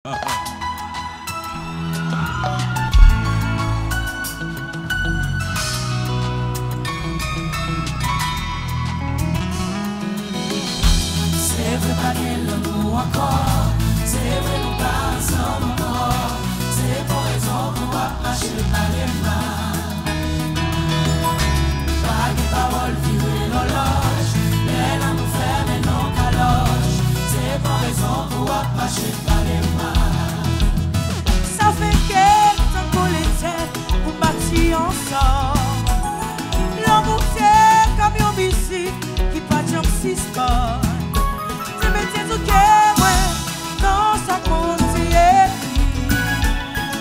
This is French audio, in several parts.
C'est vrai pas l'amour encore, c'est vrai nous pas ensemble encore, c'est pour raison pour marcher par les mains. Pas de paroles virer l'horloge, mais là nous ferme et non caloche, c'est pour raison pour marcher par les mains. Ça fait quelques temps qu'on l'était, pour bâtir ensemble. L'amour c'est comme une musique qui pas de suspens. C'est tout que ouais, non ça continue.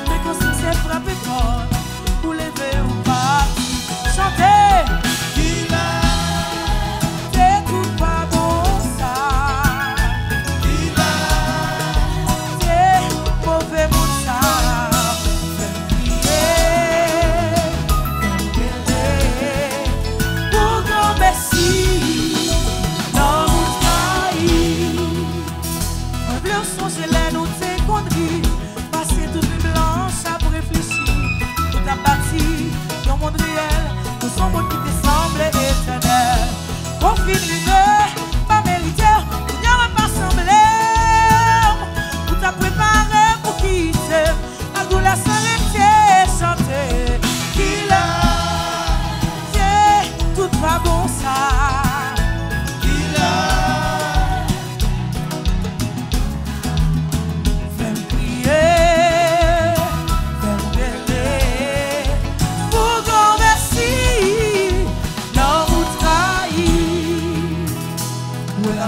Mais quand c'est frappé fort, pour lever ou pas, chanter. C'est tout pas bon ça. C'est mauvais monde ça. Pour grand merci. Passer toute nuit blanche à réfléchir. Tout a bâti dans le monde réel, tout son monde qui te semble éternel. Confine-le, pas mérité, il n'y aura pas semblé. Tout a préparé pour quitter, à goût la s'arrêter, chanter. Qu'il a, c'est tout pas bon ça.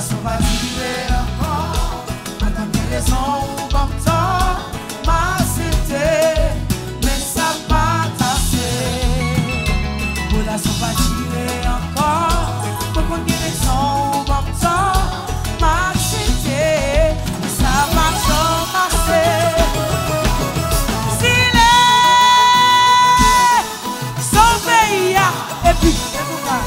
Ça va durer encore, attends que les gens ou comme temps m'a cité, mais ça va tasser. Pour la ça va durer encore, pour qu'on ait les gens ou comme temps m'a cité, mais ça va passer. S'il est sauvé, et puis c'est pour moi.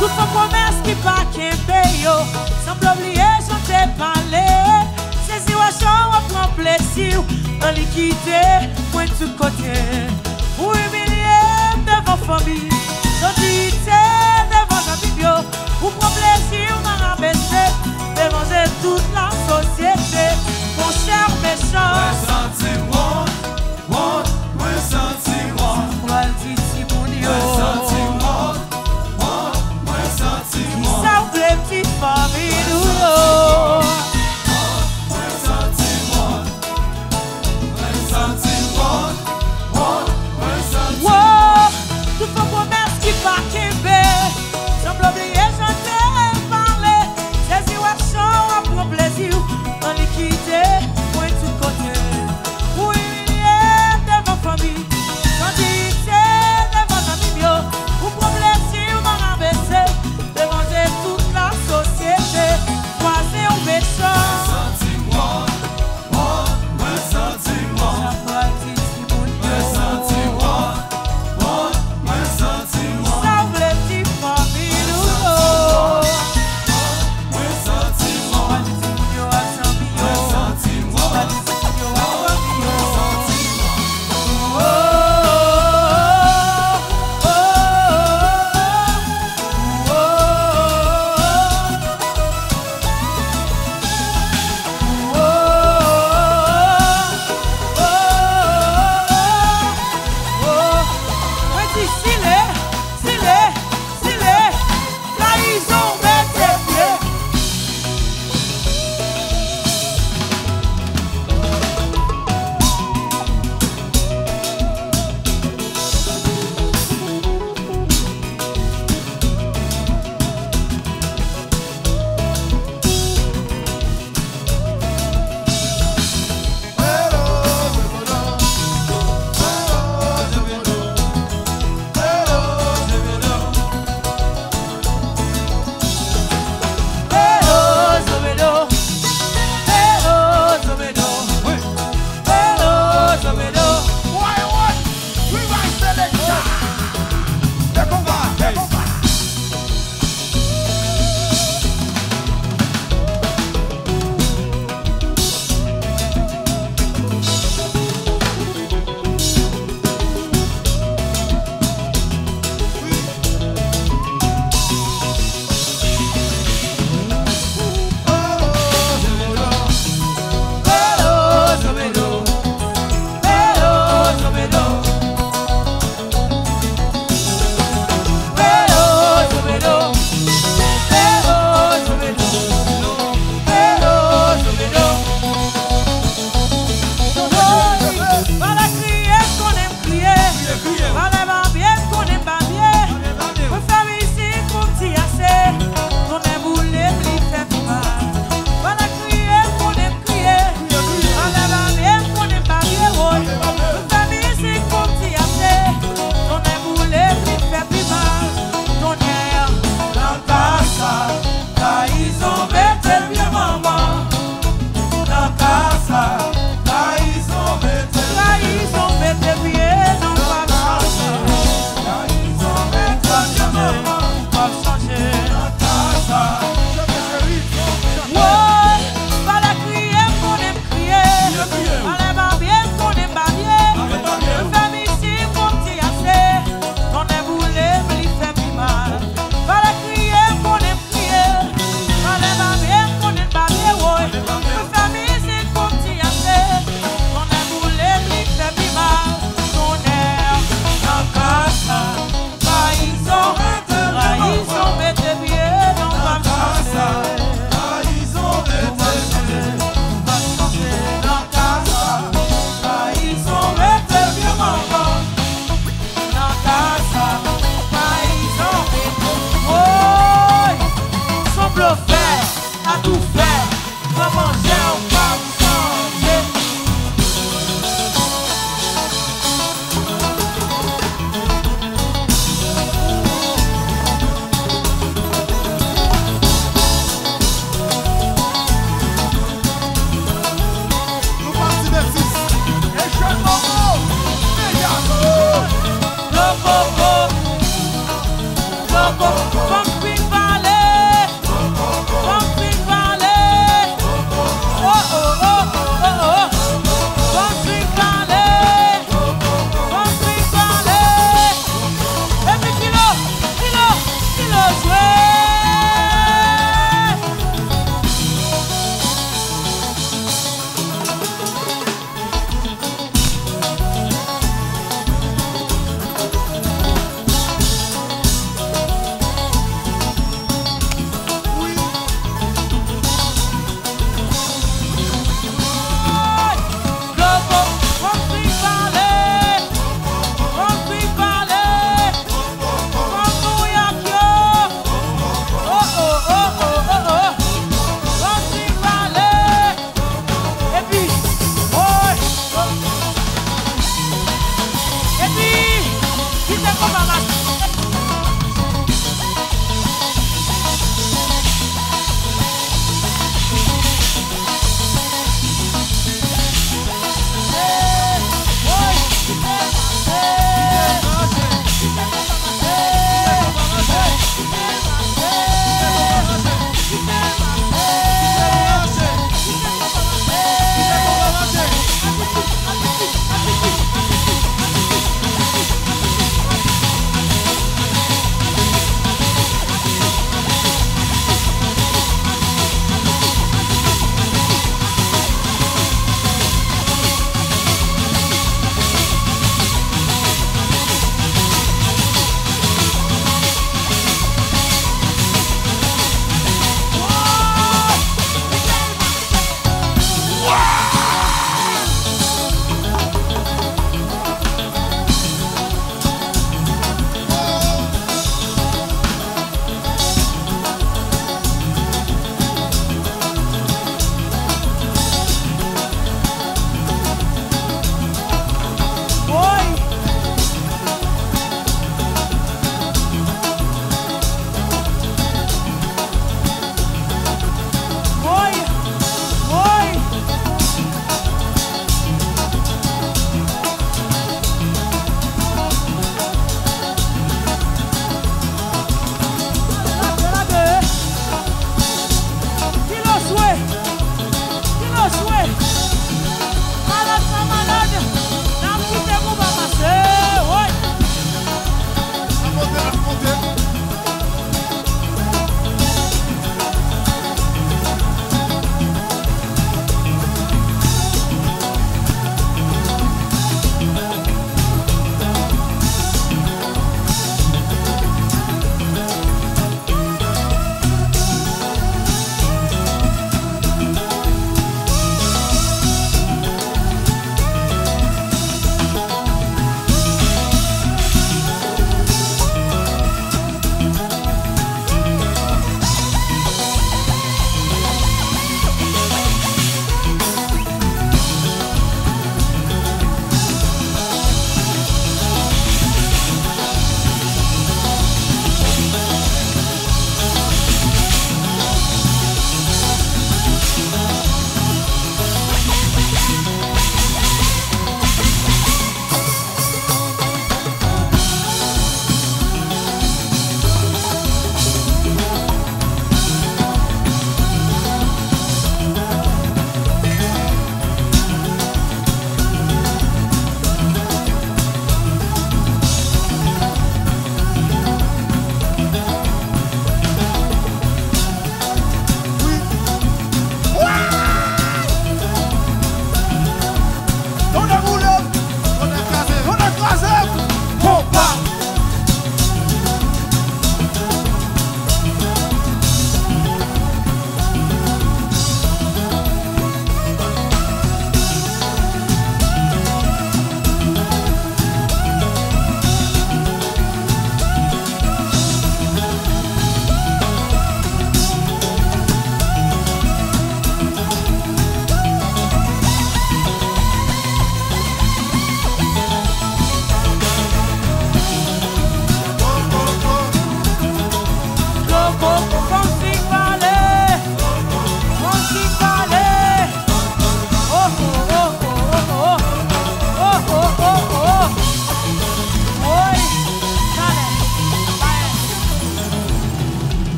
Toute son promesse qui pas qu'un payo, semble oublier, j'en t'ai parlé. Saisi ou achat, on prend plaisir, dans l'équité, point de tout côté. Ou humilier devant famille, l'autorité devant la biblio, ou prend plaisir, on a rabaissé, déranger toute la société. Mon cher méchant, Moi senti moi, moi le dit si mon yo. Ça voulait petite famille nous. Moi senti moi, dit s'il est, trahison, mettez pied.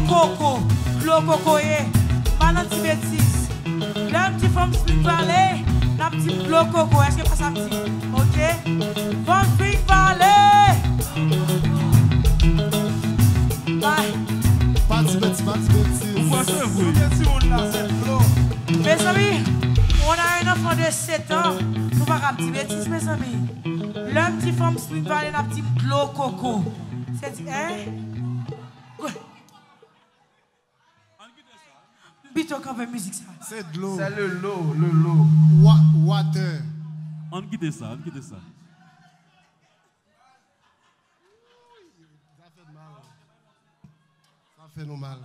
coco, pas dans petite bêtise. La petite femme Spring Valley, la petite l'eau coco, est-ce que pas ça petit? Ok? Femme Spring Valley. Bye. Pas de bêtise. Mes amis, on a un enfant de 7 ans, nous pas un petit bêtise, mes amis. Le petit femme Spring Valley, la petite l'eau coco. C'est dit, hein? Bito quand veut musique ça. C'est de l'eau. C'est le lot. Water. On quitte ça. Ça fait nous mal.